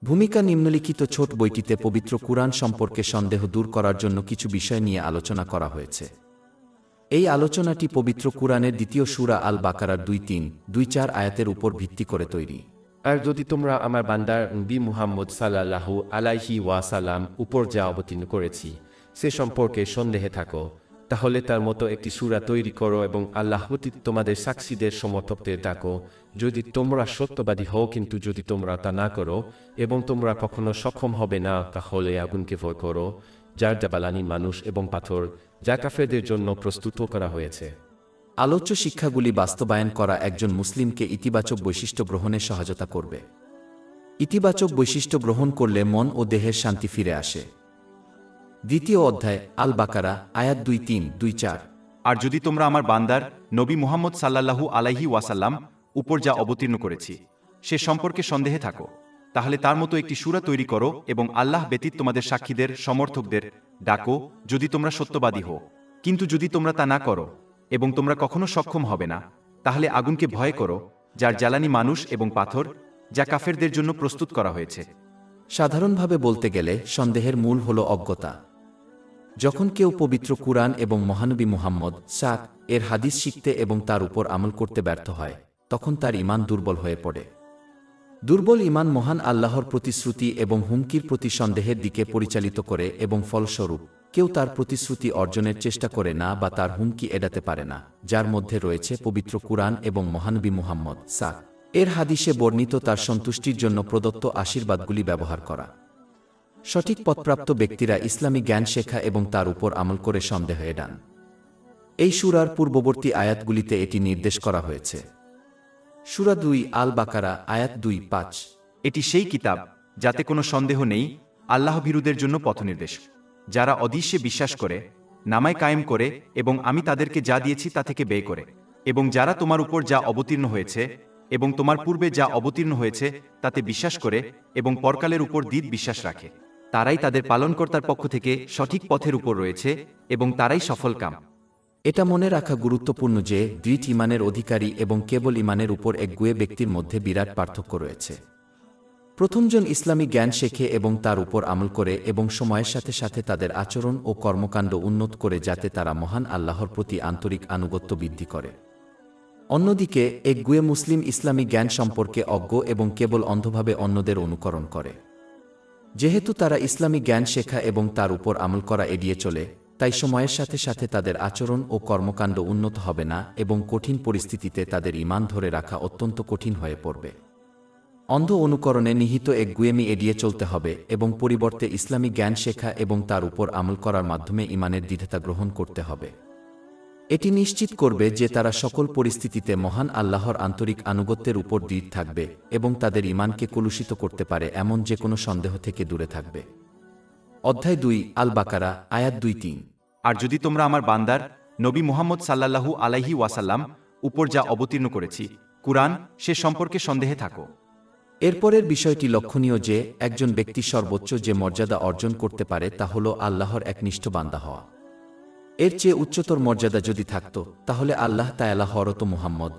ভূমিকা নিম্নলিখিত ছোট বইটিতে পবিত্র কুরআন সম্পর্কে সন্দেহ দূর করার জন্য কিছু বিষয় নিয়ে আলোচনা করা হয়েছে। এই আলোচনাটি পবিত্র কুরআনের দ্বিতীয় সূরা আল বাকারার 2-3-2-4 আয়াতের উপর ভিত্তি করে তৈরি। আর যদি তোমরা আমার বান্দার নবী মুহাম্মদ সাল্লাল্লাহু আলাইহি ওয়াসাল্লাম উপর যা অবতীর্ণ করেছি সে সম্পর্কে সন্দেহে থাকো, তাহলে তার মতো একটি সূরা তৈরি করো এবং আল্লাহ ব্যতীত তোমাদের সাক্ষীদের সমর্থকদের ডাকো, যদি তোমরা সত্যবাদী হও। কিন্তু যদি তোমরা তা না করো এবং তোমরা কখনো সক্ষম হবে না, তাহলে আগুনকে ভয় করো, যার জ্বালানি মানুষ এবং পাথর, যা কাফেরদের জন্য প্রস্তুত করা হয়েছে। আলোচ্য শিক্ষাগুলি বাস্তবায়ন করা একজন মুসলিমকে ইতিবাচক বৈশিষ্ট্য গ্রহণে সহায়তা করবে। ইতিবাচক বৈশিষ্ট্য গ্রহণ করলে মন ও দেহের শান্তি ফিরে আসে। দ্বিতীয় অধ্যায় আল বাকারা আয়াত 2-3-2-4। আর যদি তোমরা আমার বান্দার নবী মুহাম্মদ সাল্লাল্লাহু আলাইহি ওয়াসাল্লাম উপর যা অবতীর্ণ করেছি সে সম্পর্কে সন্দেহে থাকো, তাহলে তার মতো একটি সূরা তৈরি করো এবং আল্লাহ ব্যতীত তোমাদের সাক্ষীদের সমর্থকদের ডাকো, যদি তোমরা সত্যবাদী হও। কিন্তু যদি তোমরা তা না করো এবং তোমরা কখনো সক্ষম হবে না, তাহলে আগুনকে ভয় করো, যার জ্বালানি মানুষ এবং পাথর, যা কাফেরদের জন্য প্রস্তুত করা হয়েছে। সাধারণভাবে বলতে গেলে সন্দেহের মূল হল অজ্ঞতা। যখন কেউ পবিত্র কুরআন এবং মহানবী মুহাম্মদ এর হাদিস শিখতে এবং তার উপর আমল করতে ব্যর্থ হয়, তখন তার ঈমান দুর্বল হয়ে পড়ে। দুর্বল ঈমান মহান আল্লাহর প্রতিশ্রুতি এবং হুমকির প্রতি সন্দেহের দিকে পরিচালিত করে এবং ফলস্বরূপ কেউ তার প্রতিশ্রুতি অর্জনের চেষ্টা করে না বা তার হুমকি এড়াতে পারে না, যার মধ্যে রয়েছে পবিত্র কুরআন এবং মহানবী মুহাম্মদ এর হাদিসে বর্ণিত তার সন্তুষ্টির জন্য প্রদত্ত আশীর্বাদগুলি ব্যবহার করা। সঠিক পথপ্রাপ্ত ব্যক্তিরা ইসলামী জ্ঞান শেখা এবং তার উপর আমল করে সন্দেহ এড়ান। এই সূরার পূর্ববর্তী আয়াতগুলিতে এটি নির্দেশ করা হয়েছে। সূরা 2 আল বাকারা আয়াত 2-5। এটি সেই কিতাব যাতে কোনো সন্দেহ নেই, আল্লাহ ভীরুদের জন্য পথনির্দেশ, যারা অদৃশ্যে বিশ্বাস করে, নামায় কায়েম করে এবং আমি তাদেরকে যা দিয়েছি তা থেকে ব্যয় করে, এবং যারা তোমার উপর যা অবতীর্ণ হয়েছে এবং তোমার পূর্বে যা অবতীর্ণ হয়েছে তাতে বিশ্বাস করে এবং পরকালের উপর দৃঢ় বিশ্বাস রাখে, তারাই তাদের পালনকর্তার পক্ষ থেকে সঠিক পথের উপর রয়েছে এবং তারাই সফলকাম। এটা মনে রাখা গুরুত্বপূর্ণ যে দৃঢ় ঈমানের অধিকারী এবং কেবল ঈমানের উপর একগুঁয়ে ব্যক্তির মধ্যে বিরাট পার্থক্য রয়েছে। প্রথমজন ইসলামী জ্ঞান শেখে এবং তার উপর আমল করে এবং সময়ের সাথে সাথে তাদের আচরণ ও কর্মকাণ্ড উন্নত করে যাতে তারা মহান আল্লাহর প্রতি আন্তরিক আনুগত্য বৃদ্ধি করে। অন্যদিকে একগুঁয়ে মুসলিম ইসলামী জ্ঞান সম্পর্কে অজ্ঞ এবং কেবল অন্ধভাবে অন্যদের অনুকরণ করে। যেহেতু তারা ইসলামী জ্ঞান শেখা এবং তার উপর আমল করা এড়িয়ে চলে, তাই সময়ের সাথে সাথে তাদের আচরণ ও কর্মকাণ্ড উন্নত হবে না এবং কঠিন পরিস্থিতিতে তাদের ঈমান ধরে রাখা অত্যন্ত কঠিন হয়ে পড়বে। অন্ধ অনুকরণে নিহিত একগুঁয়েমি এড়িয়ে চলতে হবে এবং পরিবর্তে ইসলামী জ্ঞান শেখা এবং তার উপর আমল করার মাধ্যমে ঈমানের দৃঢ়তা গ্রহণ করতে হবে। এটি নিশ্চিত করবে যে তারা সকল পরিস্থিতিতে মহান আল্লাহর আন্তরিক আনুগত্যের উপর দৃঢ় থাকবে এবং তাদের ঈমানকে কলুষিত করতে পারে এমন যে কোনো সন্দেহ থেকে দূরে থাকবে। অধ্যায় 2 আল বাকারা আয়াত 2-3। আর যদি তোমরা আমার বান্দার নবী মুহাম্মদ সাল্লাল্লাহু আলাইহি ওয়াসাল্লাম উপর যা অবতীর্ণ করেছি কুরআন সে সম্পর্কে সন্দেহে থাকো। এরপরের বিষয়টি লক্ষণীয় যে একজন ব্যক্তি সর্বোচ্চ যে মর্যাদা অর্জন করতে পারে তা হল আল্লাহর একনিষ্ঠ বান্দা হওয়া। এর চেয়ে উচ্চতর মর্যাদা যদি থাকত, তাহলে আল্লাহ তাআলা হযরত মুহাম্মদ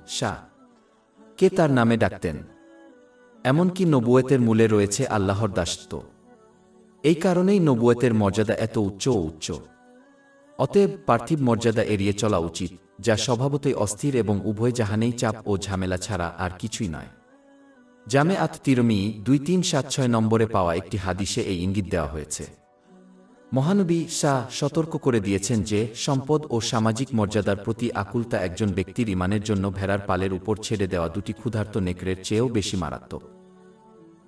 কে তার নামে ডাকতেন। এমনকি নবুয়তের মূলে রয়েছে আল্লাহর দাসত্ব। এই কারণেই নবুয়তের মর্যাদা এত উচ্চ। অতএব পার্থিব মর্যাদা এড়িয়ে চলা উচিত, যা স্বভাবতই অস্থির এবং উভয় জাহানেই চাপ ও ঝামেলা ছাড়া আর কিছুই নয়। জামে আত তিরমিজি 2376 নম্বরে পাওয়া একটি হাদিসে এই ইঙ্গিত দেওয়া হয়েছে। মহানবী সতর্ক করে দিয়েছেন যে সম্পদ ও সামাজিক মর্যাদার প্রতি আকুলতা একজন ব্যক্তির ঈমানের জন্য ভেড়ার পালের উপর ছেড়ে দেওয়া দুটি ক্ষুধার্ত নেকড়ের চেয়েও বেশি মারাত্মক।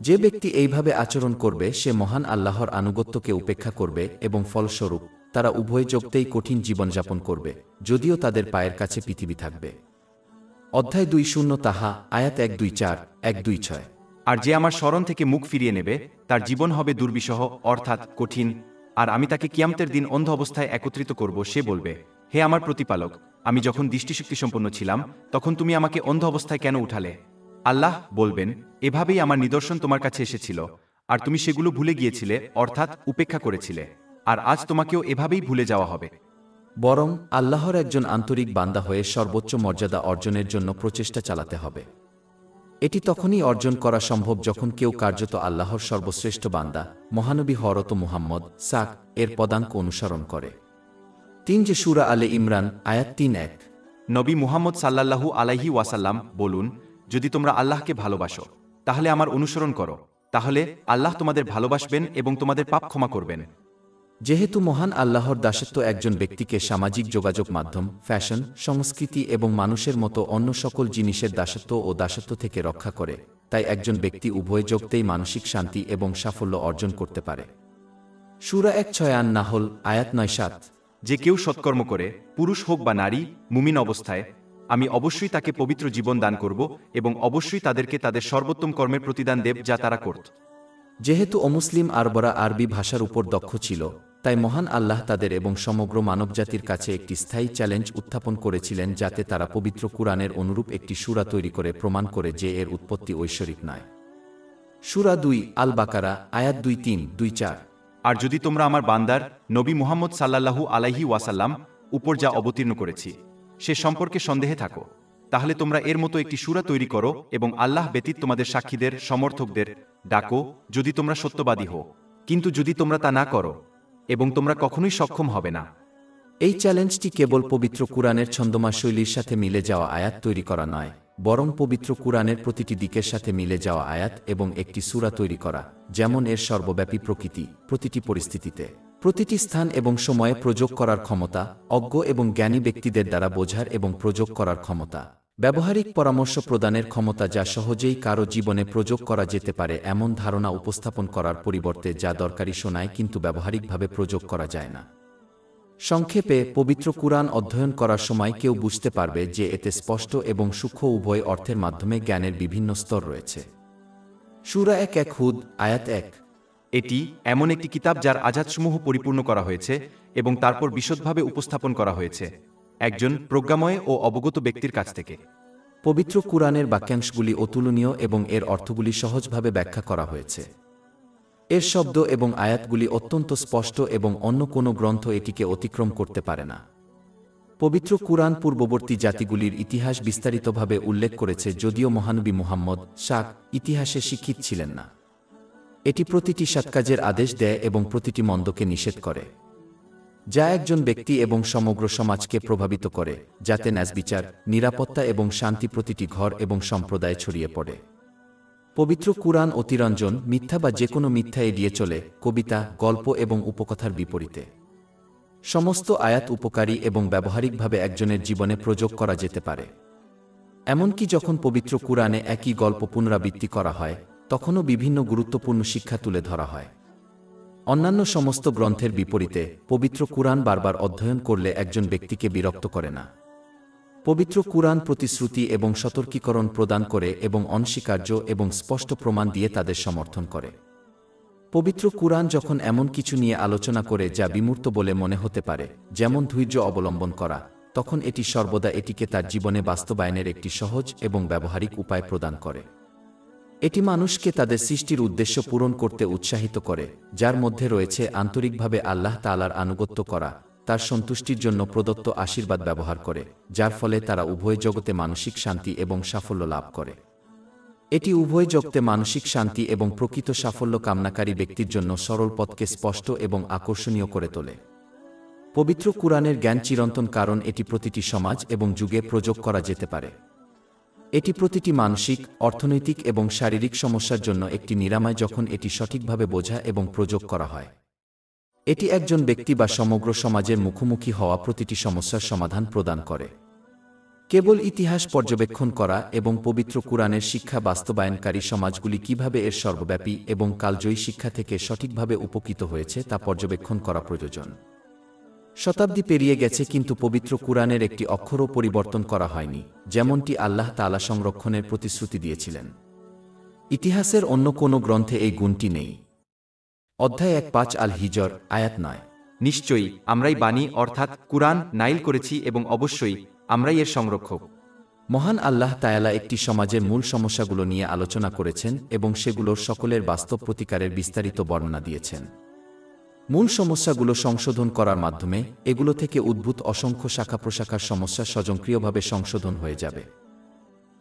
যে ব্যক্তি এইভাবে আচরণ করবে সে মহান আল্লাহর আনুগত্যকে উপেক্ষা করবে এবং ফলস্বরূপ তারা উভয় জগতেই কঠিন জীবনযাপন করবে, যদিও তাদের পায়ের কাছে পৃথিবী থাকবে। অধ্যায় 2 তাহা আয়াত 1-2-4 1-2-6। আর যে আমার স্মরণ থেকে মুখ ফিরিয়ে নেবে তার জীবন হবে দুর্বিষহ অর্থাৎ কঠিন, আর আমি তাকে কিয়ামতের দিন অন্ধ অবস্থায় একত্রিত করব। সে বলবে, হে আমার প্রতিপালক, আমি যখন দৃষ্টিশক্তি সম্পন্ন ছিলাম তখন তুমি আমাকে অন্ধ অবস্থায় কেন উঠালে? আল্লাহ বলবেন, এভাবেই আমার নিদর্শন তোমার কাছে এসেছিল আর তুমি সেগুলো ভুলে গিয়েছিলে অর্থাৎ উপেক্ষা করেছিলে, আর আজ তোমাকেও এভাবেই ভুলে যাওয়া হবে। বরং আল্লাহর একজন আন্তরিক বান্দা হয়ে সর্বোচ্চ মর্যাদা অর্জনের জন্য প্রচেষ্টা চালাতে হবে। এটি তখনই অর্জন করা সম্ভব যখন কেউ কার্যত আল্লাহর সর্বশ্রেষ্ঠ বান্দা মহানবী হরত মুহাম্মদ সাক এর পদাঙ্ক অনুসরণ করে। ৩ যে সূরা আলে ইমরান আয়াত ৩-১। নবী মুহাম্মদ সাল্লাল্লাহু আলাইহি ওয়াসাল্লাম বলুন, যদি তোমরা আল্লাহকে ভালোবাসো তাহলে আমার অনুসরণ করো, তাহলে আল্লাহ তোমাদের ভালোবাসবেন এবং তোমাদের পাপ ক্ষমা করবেন। যেহেতু মহান আল্লাহর দাসত্ব একজন ব্যক্তিকে সামাজিক যোগাযোগ মাধ্যম, ফ্যাশন, সংস্কৃতি এবং মানুষের মতো অন্য সকল জিনিসের দাসত্ব থেকে রক্ষা করে, তাই একজন ব্যক্তি উভয় জগতেই মানসিক শান্তি এবং সাফল্য অর্জন করতে পারে। সূরা ১/৬ নাহল আয়াত ৯-৭। যে কেউ সৎকর্ম করে, পুরুষ হোক বা নারী, মুমিন অবস্থায়, আমি অবশ্যই তাকে পবিত্র জীবন দান করব এবং অবশ্যই তাদেরকে তাদের সর্বোত্তম কর্মের প্রতিদান দেব যা তারা করত। যেহেতু অমুসলিম আরবরা আরবি ভাষার উপর দক্ষ ছিল, তাই মহান আল্লাহ তাদের এবং সমগ্র মানবজাতির কাছে একটি স্থায়ী চ্যালেঞ্জ উত্থাপন করেছিলেন যাতে তারা পবিত্র কুরআনের অনুরূপ একটি সূরা তৈরি করে প্রমাণ করে যে এর উৎপত্তি ঐশ্বরিক নয়। সূরা ২ আল বাকারা আয়াত ২-৩, ২-৪। আর যদি তোমরা আমার বান্দার নবী মুহাম্মদ সাল্লাল্লাহু আলাইহি ওয়াসাল্লাম উপর যা অবতীর্ণ করেছি সে সম্পর্কে সন্দেহে থাকো, তাহলে তোমরা এর মতো একটি সূরা তৈরি করো এবং আল্লাহ ব্যতীত তোমাদের সাক্ষীদের সমর্থকদের ডাকো, যদি তোমরা সত্যবাদী হও। কিন্তু যদি তোমরা তা না করো, এবং তোমরা কখনোই সক্ষম হবে না। এই চ্যালেঞ্জটি কেবল পবিত্র কুরআনের ছন্দমা শৈলীর সাথে মিলে যাওয়া আয়াত তৈরি করা নয়, বরং পবিত্র কুরআনের প্রতিটি দিকের সাথে মিলে যাওয়া আয়াত এবং একটি সূরা তৈরি করা, যেমন এর সর্বব্যাপী প্রকৃতি, প্রতিটি পরিস্থিতিতে, প্রতিটি স্থান এবং সময়ে প্রয়োগ করার ক্ষমতা, অজ্ঞ এবং জ্ঞানী ব্যক্তিদের দ্বারা বোঝার এবং প্রয়োগ করার ক্ষমতা, ব্যবহারিক পরামর্শ প্রদানের ক্ষমতা যা সহজেই কারো জীবনে প্রয়োগ করা যেতে পারে এমন ধারণা উপস্থাপন করার পরিবর্তে যা দরকারি শোনায় কিন্তু ব্যবহারিকভাবে প্রয়োগ করা যায় না। সংক্ষেপে, পবিত্র কুরআন অধ্যয়ন করার সময় কেউ বুঝতে পারবে যে এতে স্পষ্ট এবং সূক্ষ্ম উভয় অর্থের মাধ্যমে জ্ঞানের বিভিন্ন স্তর রয়েছে। সূরা ১ হুদ আয়াত ১। এটি এমন একটি কিতাব যার আযাদসমূহ পরিপূর্ণ করা হয়েছে এবং তারপর বিশদভাবে উপস্থাপন করা হয়েছে একজন প্রজ্ঞাময় ও অবগত ব্যক্তির কাছ থেকে। পবিত্র কুরআনের বাক্যাংশগুলি অতুলনীয় এবং এর অর্থগুলি সহজভাবে ব্যাখ্যা করা হয়েছে। এর শব্দ এবং আয়াতগুলি অত্যন্ত স্পষ্ট এবং অন্য কোনো গ্রন্থ এটিকে অতিক্রম করতে পারে না। পবিত্র কুরআন পূর্ববর্তী জাতিগুলির ইতিহাস বিস্তারিতভাবে উল্লেখ করেছে, যদিও মহানবী মুহাম্মদ সাক ইতিহাসে শিক্ষিত ছিলেন না। এটি প্রতিটি সৎকাজের আদেশ দেয় এবং প্রতিটি মন্দকে নিষেধ করে, যা একজন ব্যক্তি এবং সমগ্র সমাজকে প্রভাবিত করে, যাতে ন্যায়বিচার, নিরাপত্তা এবং শান্তি প্রতিটি ঘর এবং সম্প্রদায়ে ছড়িয়ে পড়ে। পবিত্র কুরআন অতিরঞ্জন, মিথ্যা বা যে কোনো মিথ্যা এড়িয়ে চলে, কবিতা, গল্প এবং উপকথার বিপরীতে। সমস্ত আয়াত উপকারী এবং ব্যবহারিকভাবে একজনের জীবনে প্রয়োগ করা যেতে পারে। এমনকি যখন পবিত্র কুরআনে একই গল্প পুনরাবৃত্তি করা হয়, তখনও বিভিন্ন গুরুত্বপূর্ণ শিক্ষা তুলে ধরা হয়। অন্যান্য সমস্ত গ্রন্থের বিপরীতে, পবিত্র কুরআন বারবার অধ্যয়ন করলে একজন ব্যক্তিকে বিরক্ত করে না। পবিত্র কুরআন প্রতিশ্রুতি এবং সতর্কীকরণ প্রদান করে এবং অনস্বীকার্য এবং স্পষ্ট প্রমাণ দিয়ে তাদের সমর্থন করে। পবিত্র কুরআন যখন এমন কিছু নিয়ে আলোচনা করে যা বিমূর্ত বলে মনে হতে পারে, যেমন ধৈর্য অবলম্বন করা, তখন এটি সর্বদা এটিকে তার জীবনে বাস্তবায়নের একটি সহজ এবং ব্যবহারিক উপায় প্রদান করে। এটি মানুষকে তাদের সৃষ্টির উদ্দেশ্য পূরণ করতে উৎসাহিত করে, যার মধ্যে রয়েছে আন্তরিকভাবে আল্লাহ তাআলার আনুগত্য করা, তার সন্তুষ্টির জন্য প্রদত্ত আশীর্বাদ ব্যবহার করে, যার ফলে তারা উভয় জগতে মানসিক শান্তি এবং সাফল্য লাভ করে। এটি উভয় জগতে মানসিক শান্তি এবং প্রকৃত সাফল্য কামনাকারী ব্যক্তির জন্য সরল পথকে স্পষ্ট এবং আকর্ষণীয় করে তোলে। পবিত্র কুরআনের জ্ঞান চিরন্তন, কারণ এটি প্রতিটি সমাজ এবং যুগে প্রয়োগ করা যেতে পারে। এটি প্রতিটি মানসিক, অর্থনৈতিক এবং শারীরিক সমস্যার জন্য একটি নিরাময় যখন এটি সঠিকভাবে বোঝা এবং প্রয়োগ করা হয়। এটি একজন ব্যক্তি বা সমগ্র সমাজের মুখোমুখি হওয়া প্রতিটি সমস্যার সমাধান প্রদান করে। কেবল ইতিহাস পর্যবেক্ষণ করা এবং পবিত্র কুরআনের শিক্ষা বাস্তবায়নকারী সমাজগুলি কিভাবে এর সর্বব্যাপী এবং কালজয়ী শিক্ষা থেকে সঠিকভাবে উপকৃত হয়েছে তা পর্যবেক্ষণ করা প্রয়োজন। শতাব্দী পেরিয়ে গেছে কিন্তু পবিত্র কুরআনের একটি অক্ষরও পরিবর্তন করা হয়নি, যেমনটি আল্লাহ তাআলা সংরক্ষণের প্রতিশ্রুতি দিয়েছিলেন। ইতিহাসের অন্য কোনো গ্রন্থে এই গুণটি নেই। অধ্যায় ১-৫ আল হিজর আয়াত ৯। নিশ্চয়ই আমরাই বাণী অর্থাৎ কুরআন নাইল করেছি এবং অবশ্যই আমরাই এর সংরক্ষক। মহান আল্লাহ তাআলা একটি সমাজের মূল সমস্যাগুলো নিয়ে আলোচনা করেছেন এবং সেগুলোর সকলের বাস্তব প্রতিকারের বিস্তারিত বর্ণনা দিয়েছেন। মূল সমস্যাগুলো সংশোধন করার মাধ্যমে এগুলো থেকে উদ্ভূত অসংখ্য শাখা প্রশাখার সমস্যা স্বয়ংক্রিয়ভাবে সংশোধন হয়ে যাবে।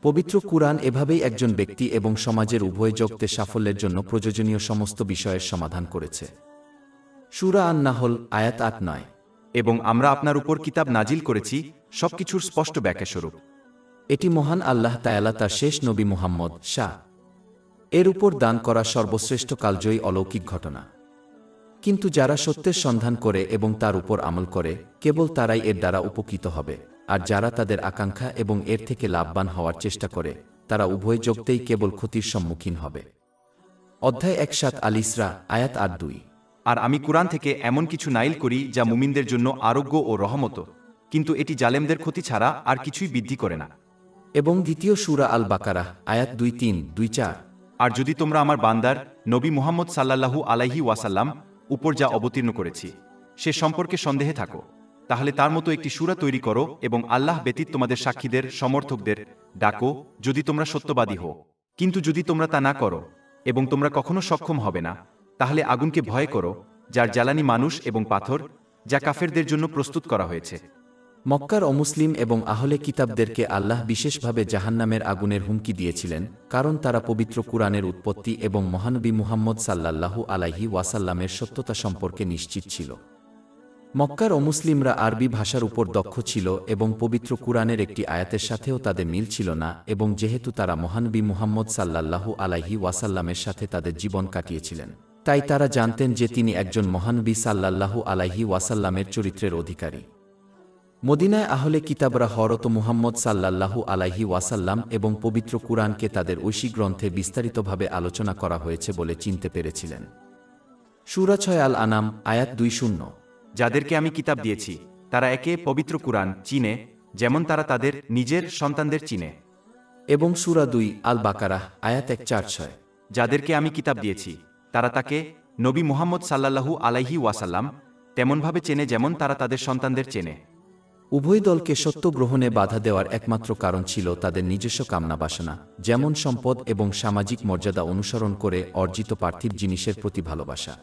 পবিত্র কুরআন এভাবেই একজন ব্যক্তি এবং সমাজের উভয় জগতে সাফল্যের জন্য প্রয়োজনীয় সমস্ত বিষয়ের সমাধান করেছে। সূরা আন-নাহল আয়াত ৮-৯। এবং আমরা আপনার উপর কিতাব নাজিল করেছি সবকিছুর স্পষ্ট ব্যাখ্যাস্বরূপ। এটি মহান আল্লাহ তাআলা তার শেষ নবী মুহাম্মদ এর উপর দান করা সর্বশ্রেষ্ঠ কালজয়ী অলৌকিক ঘটনা। কিন্তু যারা সত্যের সন্ধান করে এবং তার উপর আমল করে, কেবল তারাই এর দ্বারা উপকৃত হবে, আর যারা তাদের আকাঙ্ক্ষা এবং এর থেকে লাভবান হওয়ার চেষ্টা করে, তারা উভয় জগতেই কেবল ক্ষতির সম্মুখীন হবে। অধ্যায় ১৭ আল ইসরা আয়াত ৮-২। আর আমি কুরআন থেকে এমন কিছু নাইল করি যা মুমিনদের জন্য আরোগ্য ও রহমত, কিন্তু এটি জালেমদের ক্ষতি ছাড়া আর কিছুই বৃদ্ধি করে না। এবং দ্বিতীয় সূরা আল বাকারাহ আয়াত ২-৩, ২-৪। আর যদি তোমরা আমার বান্দার নবী মুহাম্মদ সাল্লাল্লাহু আলাইহি ওয়াসাল্লাম উপর যা অবতীর্ণ করেছি সে সম্পর্কে সন্দেহে থাকো, তাহলে তার মতো একটি সূরা তৈরি করো এবং আল্লাহ ব্যতীত তোমাদের সাক্ষীদের সমর্থকদের ডাকো, যদি তোমরা সত্যবাদী হও। কিন্তু যদি তোমরা তা না করো এবং তোমরা কখনো সক্ষম হবে না, তাহলে আগুনকে ভয় করো, যার জ্বালানি মানুষ এবং পাথর, যা কাফেরদের জন্য প্রস্তুত করা হয়েছে। মক্কার অমুসলিম এবং আহলে কিতাবদেরকে আল্লাহ বিশেষভাবে জাহান্নামের আগুনের হুমকি দিয়েছিলেন, কারণ তারা পবিত্র কুরআনের উৎপত্তি এবং মহানবী মুহাম্মদ সাল্লাল্লাহু আলাইহি ওয়াসাল্লামের সত্যতা সম্পর্কে নিশ্চিত ছিল। মক্কার অমুসলিমরা আরবি ভাষার উপর দক্ষ ছিল এবং পবিত্র কুরআনের একটি আয়াতের সাথেও তাদের মিল ছিল না, এবং যেহেতু তারা মহানবী মুহাম্মদ সাল্লাল্লাহু আলাইহি ওয়াসাল্লামের সাথে তাদের জীবন কাটিয়েছিলেন, তাই তারা জানতেন যে তিনি একজন মহানবী সাল্লাল্লাহু আলাইহি ওয়াসাল্লামের চরিত্রের অধিকারী। মদিনায় আহলে কিতাবরা হরত মুহাম্মদ সাল্লাল্লাহু আলাইহি ওয়াসাল্লাম এবং পবিত্র কুরআনকে তাদের ঐশী গ্রন্থে বিস্তারিতভাবে আলোচনা করা হয়েছে বলে চিনতে পেরেছিলেন। সূরা ৬ আল আনাম আয়াত ২-০। যাদেরকে আমি কিতাব দিয়েছি তারা একে পবিত্র কুরআন চিনে, যেমন তারা তাদের নিজের সন্তানদের চিনে। এবং সূরা ২ আল বাকারাহ আয়াত ১-৪-৬। যাদেরকে আমি কিতাব দিয়েছি তারা তাকে নবী মুহাম্মদ সাল্লাল্লাহু আলাইহি ওয়াসাল্লাম তেমনভাবে চেনে যেমন তারা তাদের সন্তানদের চেনে। উভয় দলকে সত্য গ্রহণে বাধা দেওয়ার একমাত্র কারণ ছিল তাদের নিজস্ব কামনা বাসনা, যেমন সম্পদ এবং সামাজিক মর্যাদা অনুসরণ করে অর্জিত পার্থিব জিনিসের প্রতি ভালোবাসা।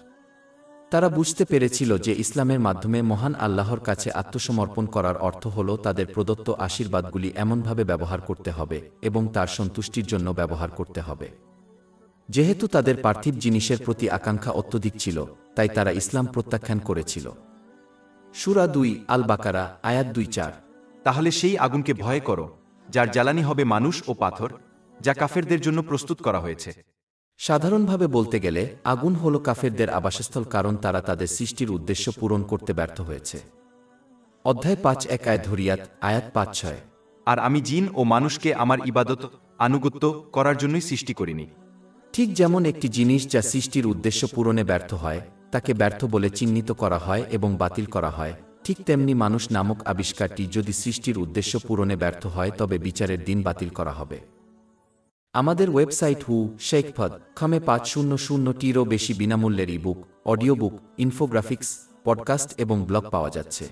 তারা বুঝতে পেরেছিল যে ইসলামের মাধ্যমে মহান আল্লাহর কাছে আত্মসমর্পণ করার অর্থ হল তাদের প্রদত্ত আশীর্বাদগুলি এমনভাবে ব্যবহার করতে হবে এবং তার সন্তুষ্টির জন্য ব্যবহার করতে হবে। যেহেতু তাদের পার্থিব জিনিসের প্রতি আকাঙ্ক্ষা অত্যধিক ছিল, তাই তারা ইসলাম প্রত্যাখ্যান করেছিল। সূরা ২ আল বাকারা আয়াত ২-৪। তাহলে সেই আগুনকে ভয় করো, যার জ্বালানি হবে মানুষ ও পাথর, যা কাফেরদের জন্য প্রস্তুত করা হয়েছে। সাধারণভাবে বলতে গেলে আগুন হল কাফেরদের আবাসস্থল, কারণ তারা তাদের সৃষ্টির উদ্দেশ্য পূরণ করতে ব্যর্থ হয়েছে। অধ্যায় ৫-১ আয়াত ধরিয়াত আয়াত ৫-৬। আর আমি জিন ও মানুষকে আমার ইবাদত আনুগত্য করার জন্যই সৃষ্টি করিনি। ঠিক যেমন একটি জিনিস যা সৃষ্টির উদ্দেশ্য পূরণে ব্যর্থ হয় তাকে ব্যর্থ বলে চিহ্নিত করা হয় এবং বাতিল করা হয়, ঠিক তেমনি মানুষ নামক আবিষ্কারটি যদি সৃষ্টির উদ্দেশ্য পূরণে ব্যর্থ হয় তবে বিচারের দিন বাতিল করা হবে। আমাদের ওয়েবসাইট শেখফদ.com ৫০০টিরও বেশি বিনামূল্যের ebook, audio book, infographics, podcast এবং ব্লগ পাওয়া যাচ্ছে।